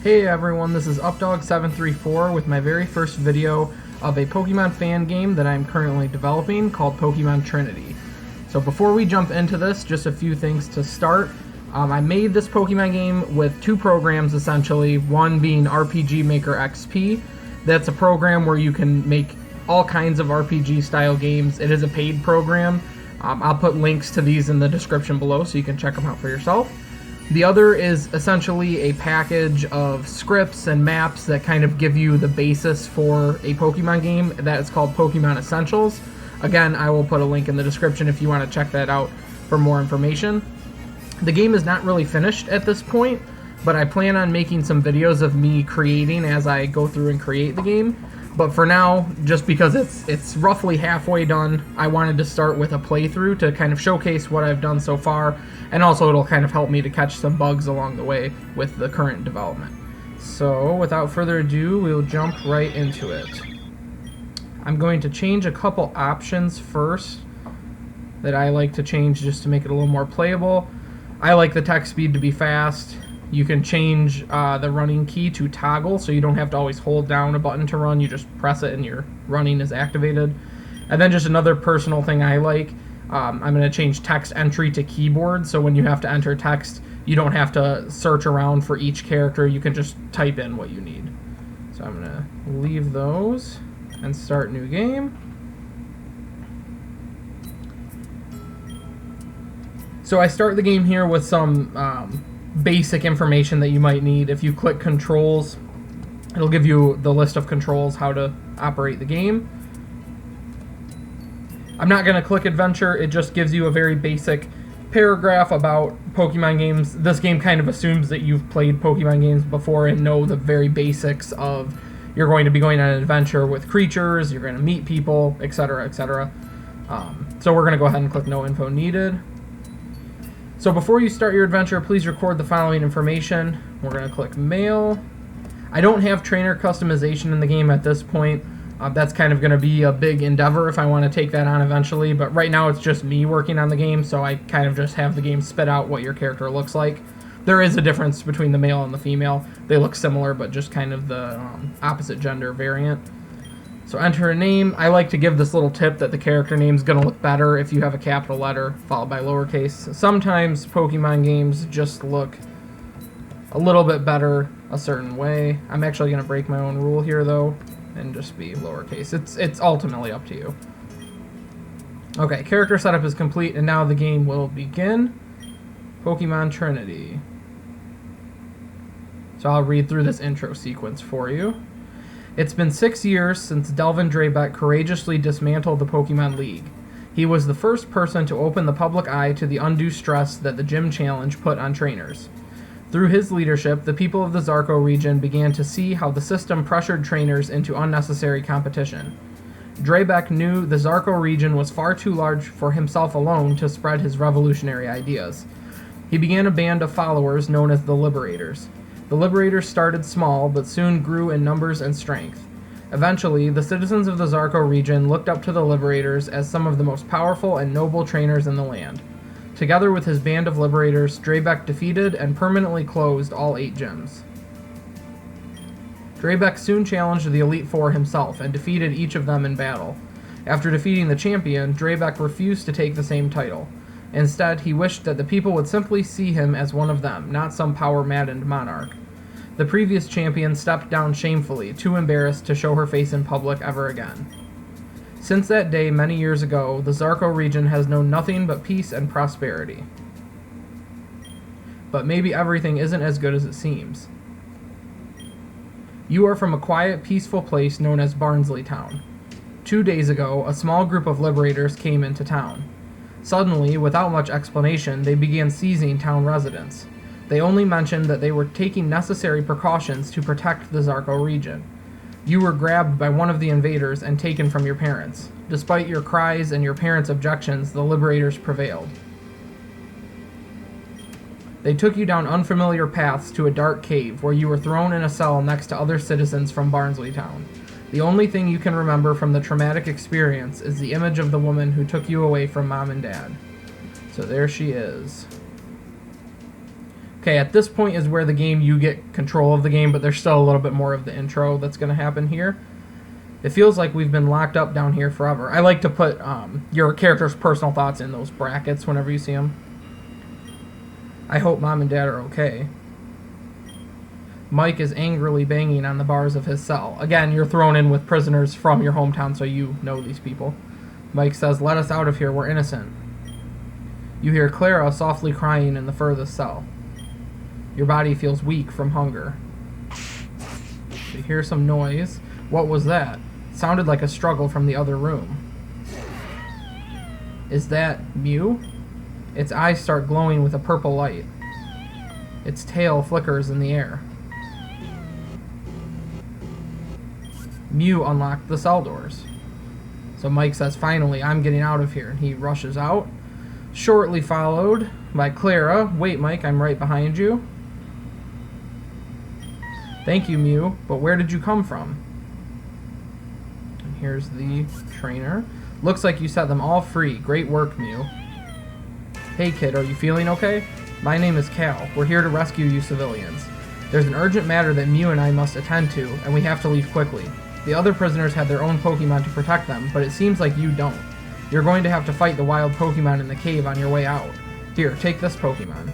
Hey everyone, this is Updog734 with my very first video of a Pokemon fan game that I'm currently developing called Pokemon Trinity. So before we jump into this, just a few things to start. I made this Pokemon game with two programs essentially, one being RPG Maker XP. That's a program where you can make all kinds of RPG style games. It is a paid program. I'll put links to these in the description below so you can check them out for yourself. The other is essentially a package of scripts and maps that kind of give you the basis for a Pokemon game that is called Pokémon Essentials. Again, I will put a link in the description if you want to check that out for more information. The game is not really finished at this point, but I plan on making some videos of me creating as I go through and create the game. But for now, just because it's roughly halfway done, I wanted to start with a playthrough to kind of showcase what I've done so far, and also it'll kind of help me to catch some bugs along the way with the current development. So without further ado, we'll jump right into it. I'm going to change a couple options first that I like to change just to make it a little more playable. I like the text speed to be fast. You can change the running key to toggle, so you don't have to always hold down a button to run. You just press it and your running is activated. And then just another personal thing I like, I'm going to change text entry to keyboard, so when you have to enter text, you don't have to search around for each character. You can just type in what you need. So I'm going to leave those and start new game. So I start the game here with some basic information that you might need. If you click controls, it'll give you the list of controls, how to operate the game. I'm not going to click adventure, it just gives you a very basic paragraph about Pokemon games. This game kind of assumes that you've played Pokemon games before and know the very basics of you're going to be going on an adventure with creatures, you're going to meet people, etc., etc. So we're going to go ahead and click no info needed. So before you start your adventure, please record the following information. We're going to click mail. I don't have trainer customization in the game at this point. That's kind of going to be a big endeavor if I want to take that on eventually, but right now it's just me working on the game, so I kind of just have the game spit out what your character looks like. There is a difference between the male and the female. They look similar, but just kind of the opposite gender variant. So enter a name. I like to give this little tip that the character name is going to look better if you have a capital letter followed by lowercase. Sometimes Pokemon games just look a little bit better a certain way. I'm actually going to break my own rule here though and just be lowercase. It's ultimately up to you. Okay, character setup is complete and now the game will begin. Pokemon Trinity. So I'll read through this intro sequence for you. It's been 6 years since Delvin Draybeck courageously dismantled the Pokemon League. He was the first person to open the public eye to the undue stress that the Gym Challenge put on trainers. Through his leadership, the people of the Zarko region began to see how the system pressured trainers into unnecessary competition. Draybeck knew the Zarko region was far too large for himself alone to spread his revolutionary ideas. He began a band of followers known as the Liberators. The Liberators started small, but soon grew in numbers and strength. Eventually, the citizens of the Zarko region looked up to the Liberators as some of the most powerful and noble trainers in the land. Together with his band of Liberators, Draybeck defeated and permanently closed all 8 gyms. Draybeck soon challenged the Elite Four himself and defeated each of them in battle. After defeating the champion, Draybeck refused to take the same title. Instead, he wished that the people would simply see him as one of them, not some power-maddened monarch. The previous champion stepped down shamefully, too embarrassed to show her face in public ever again. Since that day, many years ago, the Zarko region has known nothing but peace and prosperity. But maybe everything isn't as good as it seems. You are from a quiet, peaceful place known as Barnsley Town. 2 days ago, a small group of Liberators came into town. Suddenly, without much explanation, they began seizing town residents. They only mentioned that they were taking necessary precautions to protect the Zarko region. You were grabbed by one of the invaders and taken from your parents. Despite your cries and your parents' objections, the Liberators prevailed. They took you down unfamiliar paths to a dark cave where you were thrown in a cell next to other citizens from Barnsley Town. The only thing you can remember from the traumatic experience is the image of the woman who took you away from Mom and Dad. So there she is. Okay, Okay, at this point is where you get control of the game, but there's still a little bit more of the intro that's going to happen here. It feels like we've been locked up down here forever. I like to put your character's personal thoughts in those brackets whenever you see them. I hope Mom and Dad are okay. Mike is angrily banging on the bars of his cell. Again, you're thrown in with prisoners from your hometown, so you know these people. Mike says, "Let us out of here, we're innocent." You hear Clara softly crying in the furthest cell. Your body feels weak from hunger. You hear some noise. What was that? It sounded like a struggle from the other room. Is that Mew? Its eyes start glowing with a purple light. Its tail flickers in the air. Mew unlocked the cell doors. So Mike says, "Finally, I'm getting out of here." And he rushes out, shortly followed by Clara. "Wait, Mike, I'm right behind you." "Thank you, Mew, but where did you come from?" And here's the trainer. "Looks like you set them all free. Great work, Mew." "Hey, kid, are you feeling okay? My name is Cal. We're here to rescue you civilians. There's an urgent matter that Mew and I must attend to, and we have to leave quickly. The other prisoners had their own Pokemon to protect them, but it seems like you don't. You're going to have to fight the wild Pokemon in the cave on your way out. Here, take this Pokemon."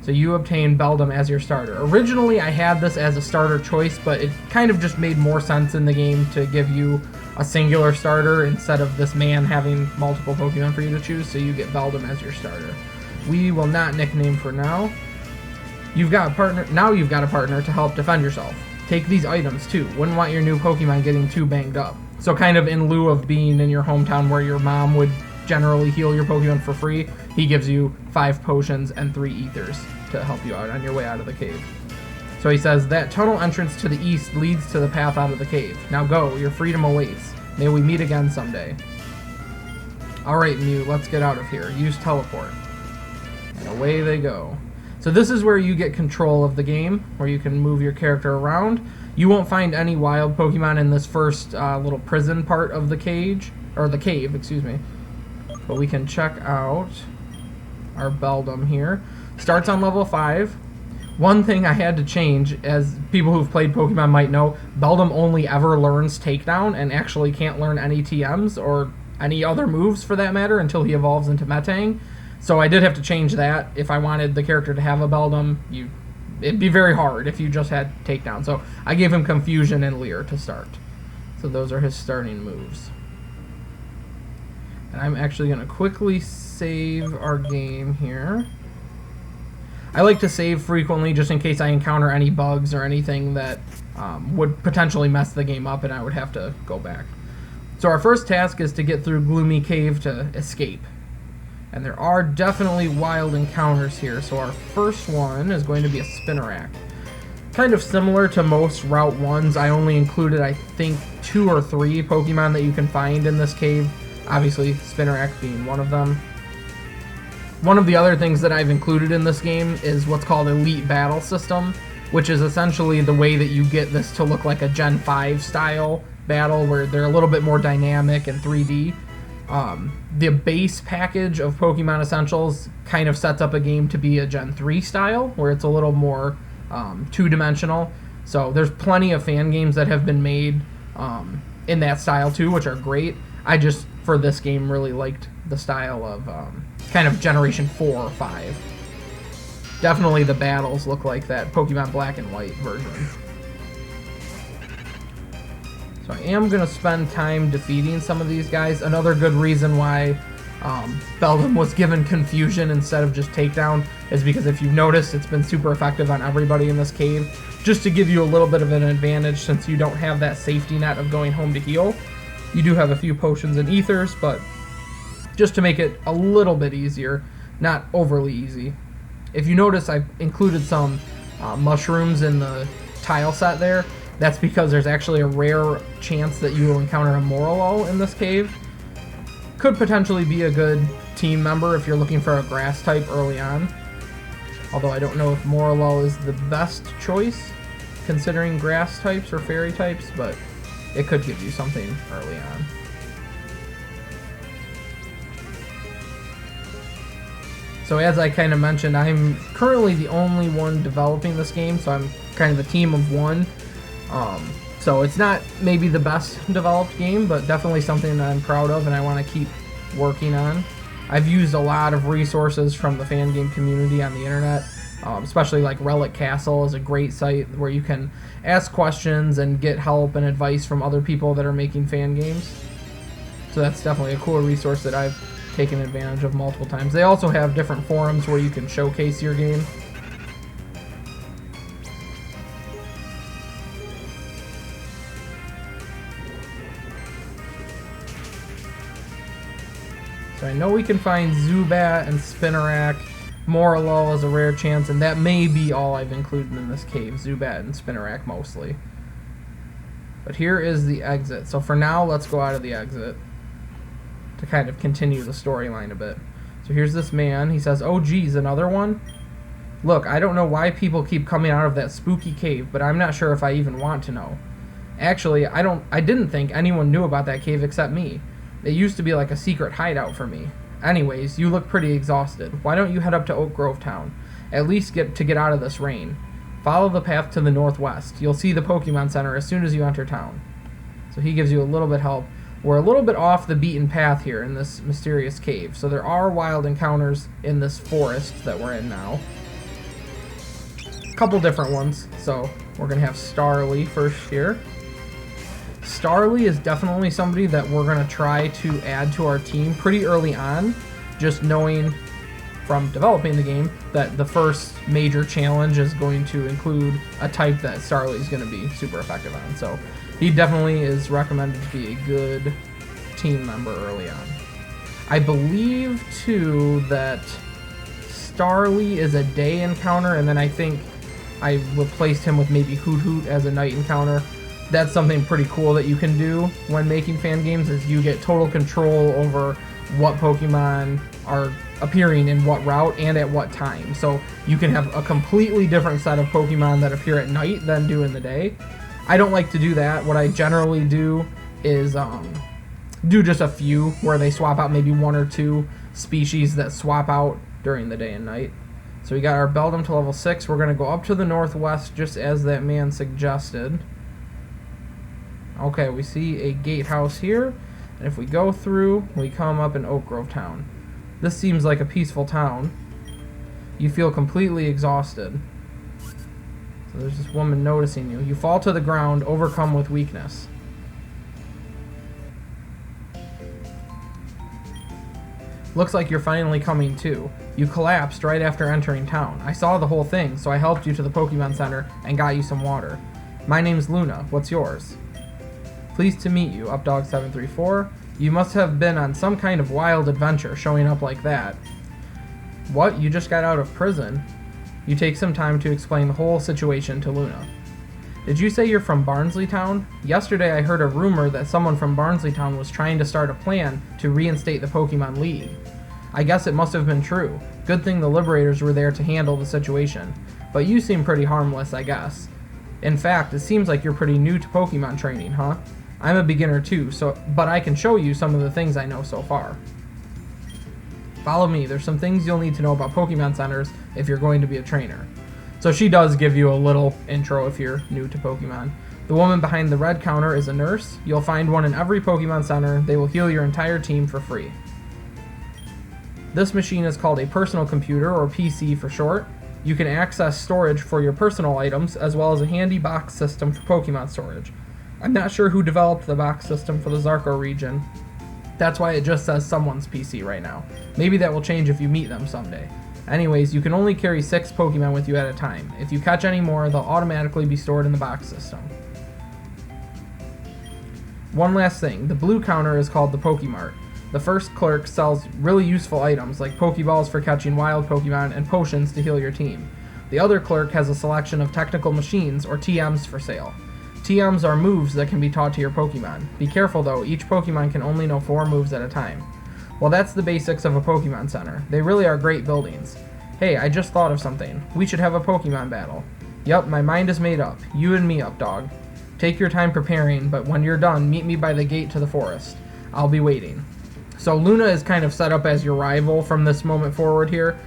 So you obtain Beldum as your starter. Originally, I had this as a starter choice, but it kind of just made more sense in the game to give you a singular starter instead of this man having multiple Pokemon for you to choose, so you get Beldum as your starter. We will not nickname for now. You've got a partner. Now you've got a partner to help defend yourself. Take these items too. Wouldn't want your new Pokemon getting too banged up. So kind of in lieu of being in your hometown where your mom would generally heal your Pokemon for free, he gives you 5 potions and 3 ethers to help you out on your way out of the cave. So he says, "That tunnel entrance to the east leads to the path out of the cave. Now go, your freedom awaits. May we meet again someday." Alright, Mew, let's get out of here. Use teleport. And away they go. So this is where you get control of the game, where you can move your character around. You won't find any wild Pokemon in this first little prison part of the cage, or the cave, excuse me. But we can check out our Beldum here. Starts on level 5. One thing I had to change, as people who've played Pokemon might know, Beldum only ever learns Takedown and actually can't learn any TMs or any other moves for that matter until he evolves into Metang. So I did have to change that. If I wanted the character to have a Beldum, it'd be very hard if you just had Takedown. So I gave him Confusion and Leer to start. So those are his starting moves. And I'm actually going to quickly save our game here. I like to save frequently just in case I encounter any bugs or anything that would potentially mess the game up and I would have to go back. So our first task is to get through Gloomy Cave to escape. And there are definitely wild encounters here. So our first one is going to be a Spinarak. Kind of similar to most Route 1s, I only included, I think, 2 or 3 Pokemon that you can find in this cave. Obviously, Spinarak being one of them. One of the other things that I've included in this game is what's called Elite Battle System, which is essentially the way that you get this to look like a Gen 5 style battle, where they're a little bit more dynamic and 3D. The base package of Pokemon Essentials kind of sets up a game to be a Gen 3 style, where it's a little more two-dimensional. So there's plenty of fan games that have been made in that style too, which are great. I just, for this game, really liked the style of kind of Generation 4 or 5. Definitely the battles look like that Pokemon Black and White version. So I am going to spend time defeating some of these guys. Another good reason why Beldum was given Confusion instead of just Takedown is because if you've noticed, it's been super effective on everybody in this cave, just to give you a little bit of an advantage since you don't have that safety net of going home to heal. You do have a few potions and ethers, but just to make it a little bit easier, not overly easy. If you notice, I've included some mushrooms in the tile set there. That's because there's actually a rare chance that you will encounter a Morolol in this cave. Could potentially be a good team member if you're looking for a grass type early on. Although I don't know if Morolol is the best choice, considering grass types or fairy types, but it could give you something early on. So as I kind of mentioned, I'm currently the only one developing this game, so I'm kind of a team of one. So it's not maybe the best developed game, but definitely something that I'm proud of and I want to keep working on. I've used a lot of resources from the fan game community on the internet, especially like Relic Castle is a great site where you can ask questions and get help and advice from other people that are making fan games. So that's definitely a cool resource that I've taken advantage of multiple times. They also have different forums where you can showcase your game. So I know we can find Zubat and Spinarak. Morello is a rare chance, and that may be all I've included in this cave. Zubat and Spinarak mostly. But here is the exit. So for now, let's go out of the exit to kind of continue the storyline a bit. So here's this man. He says, "Oh geez, another one? Look, I don't know why people keep coming out of that spooky cave, but I'm not sure if I even want to know. Actually, I didn't think anyone knew about that cave except me. It used to be like a secret hideout for me. Anyways, you look pretty exhausted. Why don't you head up to Oak Grove Town? At least get out of this rain. Follow the path to the northwest. You'll see the Pokemon Center as soon as you enter town." So he gives you a little bit help. We're a little bit off the beaten path here in this mysterious cave. So there are wild encounters in this forest that we're in now. A couple different ones. So we're going to have Starly first here. Starly is definitely somebody that we're going to try to add to our team pretty early on, just knowing from developing the game that the first major challenge is going to include a type that Starly is going to be super effective on. So he definitely is recommended to be a good team member early on. I believe, too, that Starly is a day encounter, and then I think I replaced him with maybe Hoot Hoot as a night encounter. That's something pretty cool that you can do when making fan games, is you get total control over what Pokemon are appearing in what route and at what time. So you can have a completely different set of Pokemon that appear at night than do in the day. I don't like to do that. What I generally do is do just a few where they swap out maybe one or two species that swap out during the day and night. So we got our Beldum to level 6. We're going to go up to the northwest just as that man suggested. Okay, we see a gatehouse here, and if we go through, we come up in Oak Grove Town. This seems like a peaceful town. You feel completely exhausted. So there's this woman noticing you. You fall to the ground, overcome with weakness. Looks like you're finally coming to. You collapsed right after entering town. I saw the whole thing, so I helped you to the Pokemon Center and got you some water. My name's Luna. What's yours? Pleased to meet you, Updog734. You must have been on some kind of wild adventure showing up like that. What? You just got out of prison? You take some time to explain the whole situation to Luna. Did you say you're from Barnsley Town? Yesterday I heard a rumor that someone from Barnsley Town was trying to start a plan to reinstate the Pokemon League. I guess it must have been true. Good thing the Liberators were there to handle the situation. But you seem pretty harmless, I guess. In fact, it seems like you're pretty new to Pokemon training, huh? I'm a beginner too, but I can show you some of the things I know so far. Follow me. There's some things you'll need to know about Pokemon Centers if you're going to be a trainer. So she does give you a little intro if you're new to Pokemon. The woman behind the red counter is a nurse. You'll find one in every Pokemon Center. They will heal your entire team for free. This machine is called a personal computer, or PC for short. You can access storage for your personal items, as well as a handy box system for Pokemon storage. I'm not sure who developed the box system for the Zarko region. That's why it just says someone's PC right now. Maybe that will change if you meet them someday. Anyways, you can only carry 6 Pokemon with you at a time. If you catch any more, they'll automatically be stored in the box system. One last thing, the blue counter is called the Pokemart. The first clerk sells really useful items like Pokeballs for catching wild Pokemon and potions to heal your team. The other clerk has a selection of technical machines, or TMs, for sale. TMs are moves that can be taught to your Pokemon. Be careful though, each Pokemon can only know 4 moves at a time. Well, that's the basics of a Pokemon Center. They really are great buildings. Hey, I just thought of something. We should have a Pokemon battle. Yup, my mind is made up. You and me, Updog. Take your time preparing, but when you're done, meet me by the gate to the forest. I'll be waiting. So Luna is kind of set up as your rival from this moment forward here.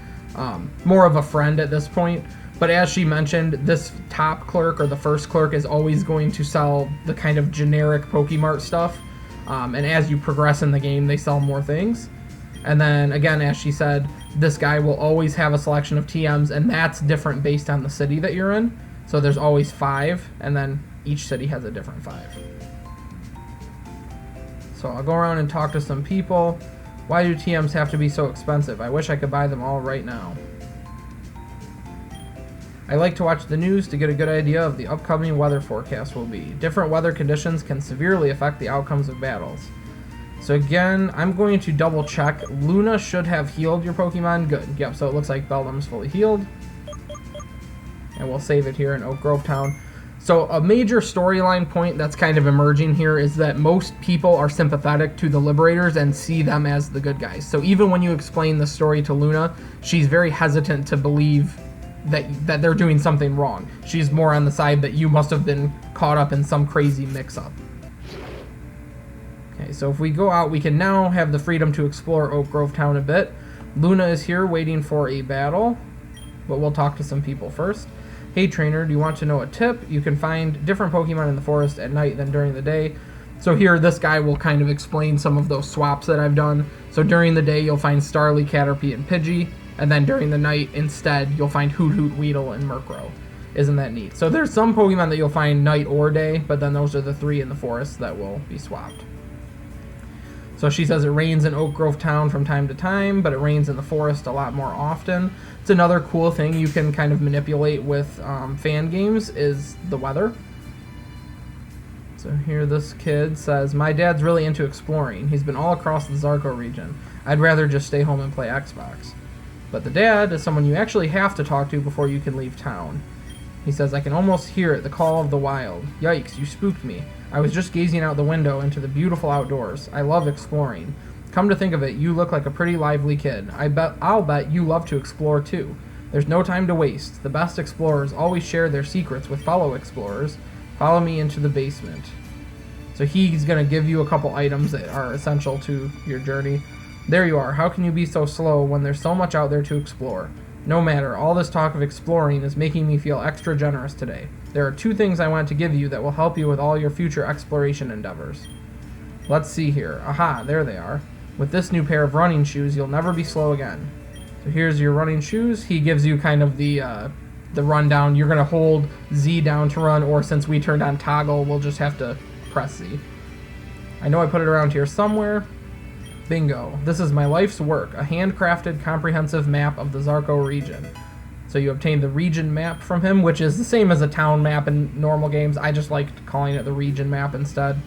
more of a friend at this point. But as she mentioned, this top clerk or the first clerk is always going to sell the kind of generic Pokemart stuff. And as you progress in the game, they sell more things. And then again, as she said, this guy will always have a selection of TMs, and that's different based on the city that you're in. So there's always 5, and then each city has a different 5. So I'll go around and talk to some people. Why do TMs have to be so expensive? I wish I could buy them all right now. I like to watch the news to get a good idea of the upcoming weather forecast will be. Different weather conditions can severely affect the outcomes of battles. So again, I'm going to double check. Luna should have healed your Pokemon. Good. Yep, so it looks like Beldum's fully healed. And we'll save it here in Oak Grove Town. So a major storyline point that's kind of emerging here is that most people are sympathetic to the Liberators and see them as the good guys. So even when you explain the story to Luna, she's very hesitant to believe that they're doing something wrong. She's more on the side that you must have been caught up in some crazy mix-up. Okay, so if we go out, we can now have the freedom to explore Oak Grove Town a bit. Luna is here waiting for a battle, but we'll talk to some people first. Hey trainer, do you want to know a tip? You can find different Pokemon in the forest at night than during the day. So here, this guy will kind of explain some of those swaps that I've done. So during the day, you'll find Starly, Caterpie, and Pidgey. And then during the night, instead, you'll find Hoot Hoot, Weedle, and Murkrow. Isn't that neat? So there's some Pokemon that you'll find night or day, but then those are the 3 in the forest that will be swapped. So she says it rains in Oak Grove Town from time to time, but it rains in the forest a lot more often. It's another cool thing you can kind of manipulate with fan games is the weather. So here this kid says, my dad's really into exploring. He's been all across the Zarko region. I'd rather just stay home and play Xbox. But the dad is someone you actually have to talk to before you can leave town. He says, I can almost hear it, the call of the wild. Yikes, you spooked me. I was just gazing out the window into the beautiful outdoors. I love exploring. Come to think of it, you look like a pretty lively kid. I'll bet you love to explore too. There's no time to waste. The best explorers always share their secrets with fellow explorers. Follow me into the basement. So he's going to give you a couple items that are essential to your journey. There you are. How can you be so slow when there's so much out there to explore? No matter, all this talk of exploring is making me feel extra generous today. There are 2 things I want to give you that will help you with all your future exploration endeavors. Let's see here. Aha, there they are. With this new pair of running shoes, you'll never be slow again. So here's your running shoes. He gives you kind of the rundown. You're going to hold Z down to run, or since we turned on toggle, we'll just have to press Z. I know I put it around here somewhere. Bingo. This is my life's work, a handcrafted comprehensive map of the Zarko region. So you obtain the region map from him, which is the same as a town map in normal games. I just liked calling it the region map instead.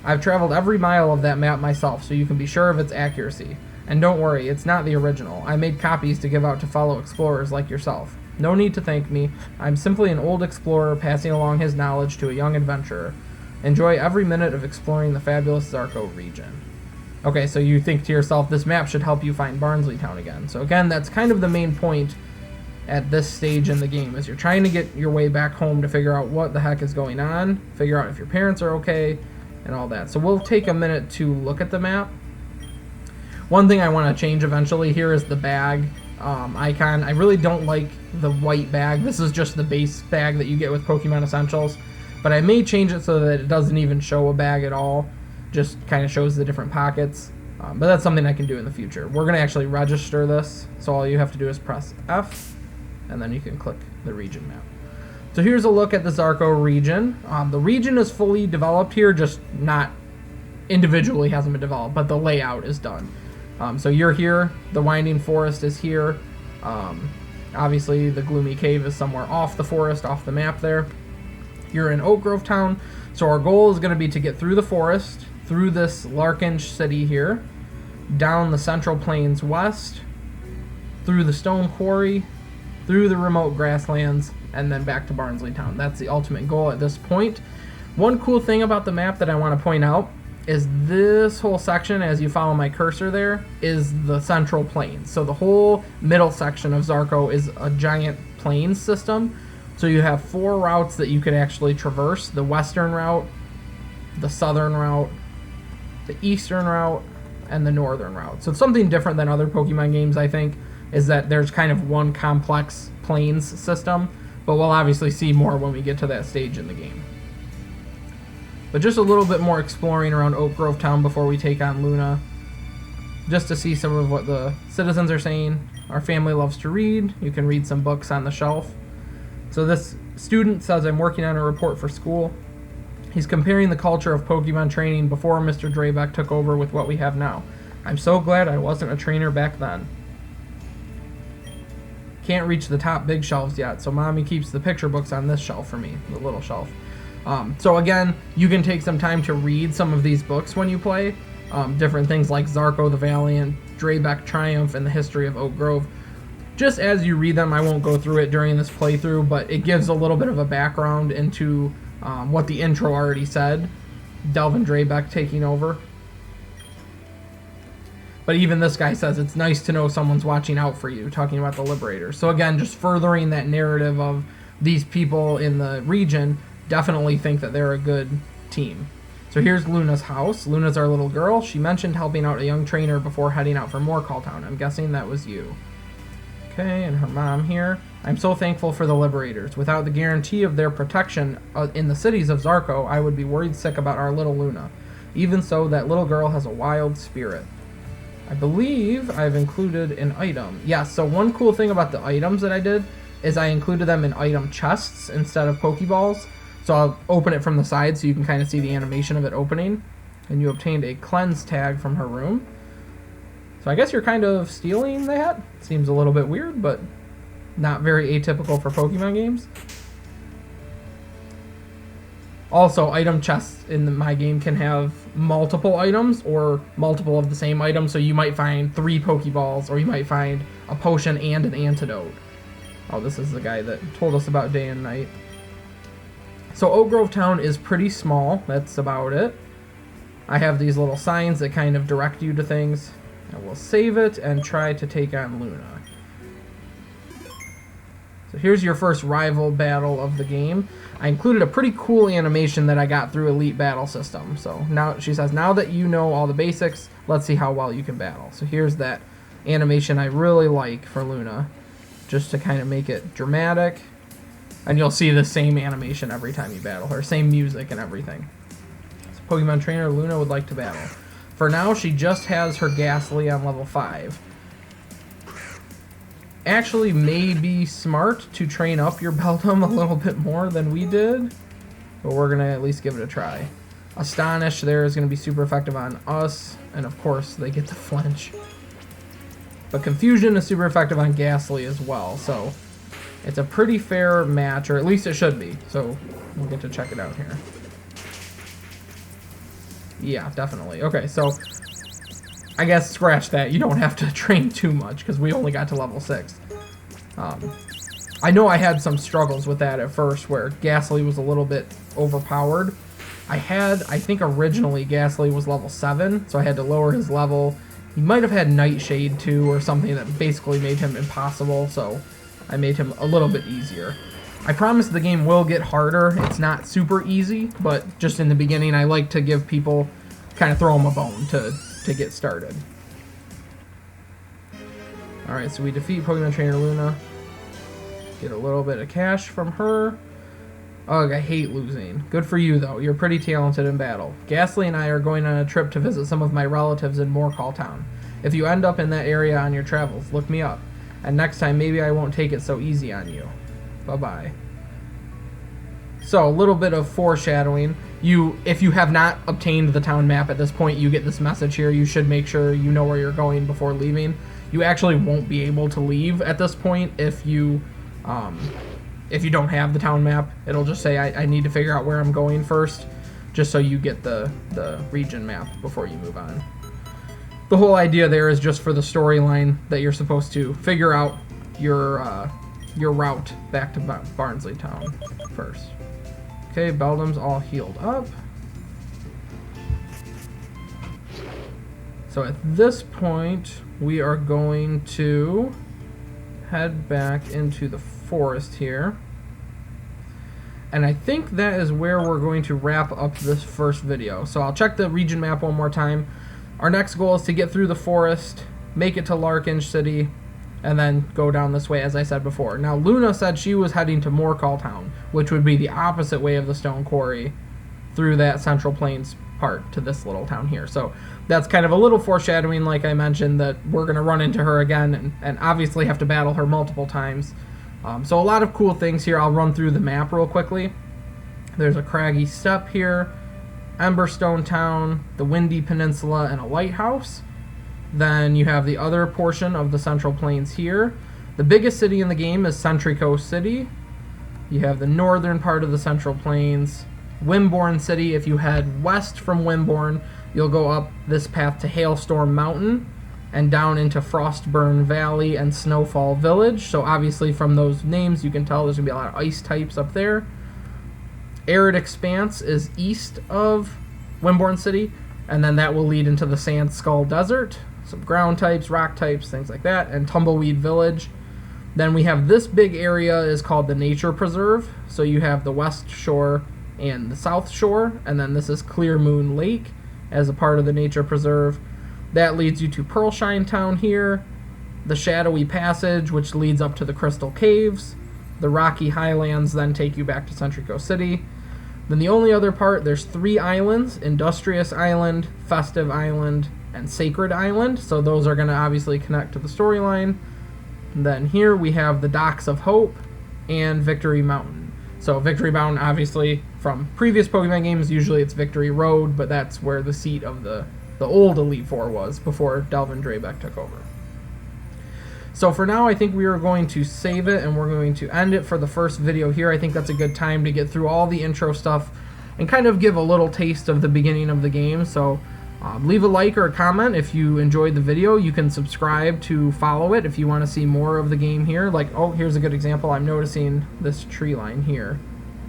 I've traveled every mile of that map myself, so you can be sure of its accuracy. And don't worry, it's not the original. I made copies to give out to fellow explorers like yourself. No need to thank me. I'm simply an old explorer passing along his knowledge to a young adventurer. Enjoy every minute of exploring the fabulous Zarko region. Okay, so you think to yourself, this map should help you find Barnsley Town again. So again, that's kind of the main point at this stage in the game, is you're trying to get your way back home to figure out what the heck is going on, figure out if your parents are okay, and all that. So we'll take a minute to look at the map. One thing I want to change eventually here is the bag icon. I really don't like the white bag. This is just the base bag that you get with Pokemon Essentials, but I may change it so that it doesn't even show a bag at all. Just kind of shows the different pockets, but that's something I can do in the future. We're going to actually register this, so all you have to do is press F, and then you can click the region map. So here's a look at the Zarko region. The region is fully developed here, just not individually hasn't been developed, but the layout is done. So you're here, the Winding Forest is here. Obviously the Gloomy Cave is somewhere off the forest, off the map there. You're in Oak Grove Town, so our goal is going to be to get through the forest, through this Larkinge city here, down the Central Plains west, through the Stone Quarry, through the remote grasslands, and then back to Barnsley Town. That's the ultimate goal at this point. One cool thing about the map that I want to point out is this whole section, as you follow my cursor there, is the Central Plains. So the whole middle section of Zarko is a giant plains system. So you have 4 routes that you could actually traverse: the western route, the southern route, the eastern route, and the northern route. So it's something different than other Pokemon games, I think. is that there's kind of one complex plains system, but we'll obviously see more when we get to that stage in the game. But just a little bit more exploring around Oak Grove Town before we take on Luna, just to see some of what the citizens are saying. Our family loves to read. You can read some books on the shelf. So this student says, I'm working on a report for school. He's comparing the culture of Pokemon training before Mr. Draybeck took over with what we have now. I'm so glad I wasn't a trainer back then. Can't reach the top big shelves yet, so Mommy keeps the picture books on this shelf for me, the little shelf. So again, you can take some time to read some of these books when you play. Different things like Zarko the Valiant, Draybeck Triumph, and the history of Oak Grove. Just as you read them, I won't go through it during this playthrough, but it gives a little bit of a background into what the intro already said. Delvin Draybeck taking over. But even this guy says it's nice to know someone's watching out for you, talking about the Liberators. So again, just furthering that narrative of these people in the region definitely think that they're a good team. So here's Luna's house. Luna's our little girl. She mentioned helping out a young trainer before heading out for Morcall Town. I'm guessing that was you. Okay, and her mom here. I'm so thankful for the Liberators. Without the guarantee of their protection in the cities of Zarko, I would be worried sick about our little Luna. Even so, that little girl has a wild spirit. I believe I've included an item. Yes, so one cool thing about the items that I did is I included them in item chests instead of Pokeballs. So I'll open it from the side so you can kind of see the animation of it opening. And you obtained a cleanse tag from her room. So I guess you're kind of stealing that. Seems a little bit weird, but not very atypical for Pokemon games. Also, item chests in my game can have multiple items or multiple of the same item. So you might find 3 Pokeballs, or you might find a potion and an antidote. Oh, this is the guy that told us about day and night. So Oak Grove Town is pretty small. That's about it. I have these little signs that kind of direct you to things. And we'll save it and try to take on Luna. So here's your first rival battle of the game. I included a pretty cool animation that I got through Elite Battle System. So now she says, now that you know all the basics, let's see how well you can battle. So here's that animation I really like for Luna, just to kind of make it dramatic. And you'll see the same animation every time you battle her, same music and everything. So Pokemon Trainer Luna would like to battle. For now, she just has her Ghastly on level 5. Actually, may be smart to train up your Beldum a little bit more than we did, but we're going to at least give it a try. Astonish there is going to be super effective on us, and of course, they get the flinch. But Confusion is super effective on Ghastly as well, so it's a pretty fair match, or at least it should be. So we'll get to check it out here. Yeah, definitely. Okay, so I guess scratch that. You don't have to train too much because we only got to level 6. I know I had some struggles with that at first where Ghastly was a little bit overpowered. I think originally Ghastly was level 7, so I had to lower his level. He might have had Nightshade too or something that basically made him impossible, so I made him a little bit easier. I promise the game will get harder. It's not super easy, but just in the beginning, I like to give people, kind of throw them a bone to get started. Alright, so we defeat Pokemon Trainer Luna. Get a little bit of cash from her. Ugh, I hate losing. Good for you, though. You're pretty talented in battle. Ghastly and I are going on a trip to visit some of my relatives in Morcall Town. If you end up in that area on your travels, look me up. And next time, maybe I won't take it so easy on you. Bye-bye. So, a little bit of foreshadowing. If you have not obtained the town map at this point, you get this message here. You should make sure you know where you're going before leaving. You actually won't be able to leave at this point if you don't have the town map. It'll just say, I need to figure out where I'm going first, just so you get the region map before you move on. The whole idea there is just for the storyline that you're supposed to figure out your route back to Barnsley Town first. Okay, Beldum's all healed up. So at this point, we are going to head back into the forest here. And I think that is where we're going to wrap up this first video. So I'll check the region map one more time. Our next goal is to get through the forest, make it to Larkinge City, and then go down this way, as I said before. Now, Luna said she was heading to Morcall Town, which would be the opposite way of the stone quarry through that Central Plains part to this little town here. So that's kind of a little foreshadowing, like I mentioned, that we're going to run into her again and obviously have to battle her multiple times. So a lot of cool things here. I'll run through the map real quickly. There's a craggy steppe here, Emberstone Town, the Windy Peninsula, and a lighthouse. Then you have the other portion of the Central Plains here. The biggest city in the game is Centrico City. You have the northern part of the Central Plains, Wimborne City. If you head west from Wimborne, you'll go up this path to Hailstorm Mountain and down into Frostburn Valley and Snowfall Village. So obviously from those names you can tell there's going to be a lot of ice types up there. Arid Expanse is east of Wimborne City, and then that will lead into the Sand Skull Desert. Some ground types, rock types, things like that, and Tumbleweed Village. Then we have this big area is called the Nature Preserve. So you have the West Shore and the South Shore, and then this is Clear Moon Lake as a part of the Nature Preserve. That leads you to Pearlshine Town here, the Shadowy Passage, which leads up to the Crystal Caves. The Rocky Highlands then take you back to Centrico City. Then the only other part, there's 3 islands, Industrious Island, Festive Island, and Sacred Island. So those are going to obviously connect to the storyline. Then here we have the Docks of Hope and Victory Mountain. So Victory Mountain, obviously, from previous Pokemon games, usually it's Victory Road, but that's where the seat of the old Elite Four was before Delvin Drabeck took over. So for now, I think we are going to save it, and we're going to end it for the first video here. I think that's a good time to get through all the intro stuff and kind of give a little taste of the beginning of the game. So leave a like or a comment if you enjoyed the video. You can subscribe to follow it if you want to see more of the game here. Like, oh, here's a good example. I'm noticing this tree line here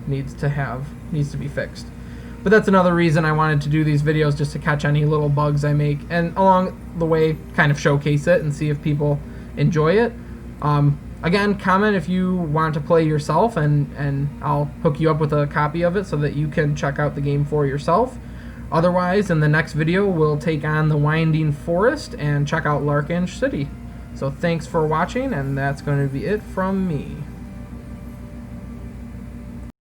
needs to be fixed. But that's another reason I wanted to do these videos, just to catch any little bugs I make, and along the way kind of showcase it and see if people enjoy it. Again, comment if you want to play yourself, and I'll hook you up with a copy of it so that you can check out the game for yourself. Otherwise, in the next video, we'll take on the Winding Forest and check out Larkinge City. So thanks for watching, and that's going to be it from me.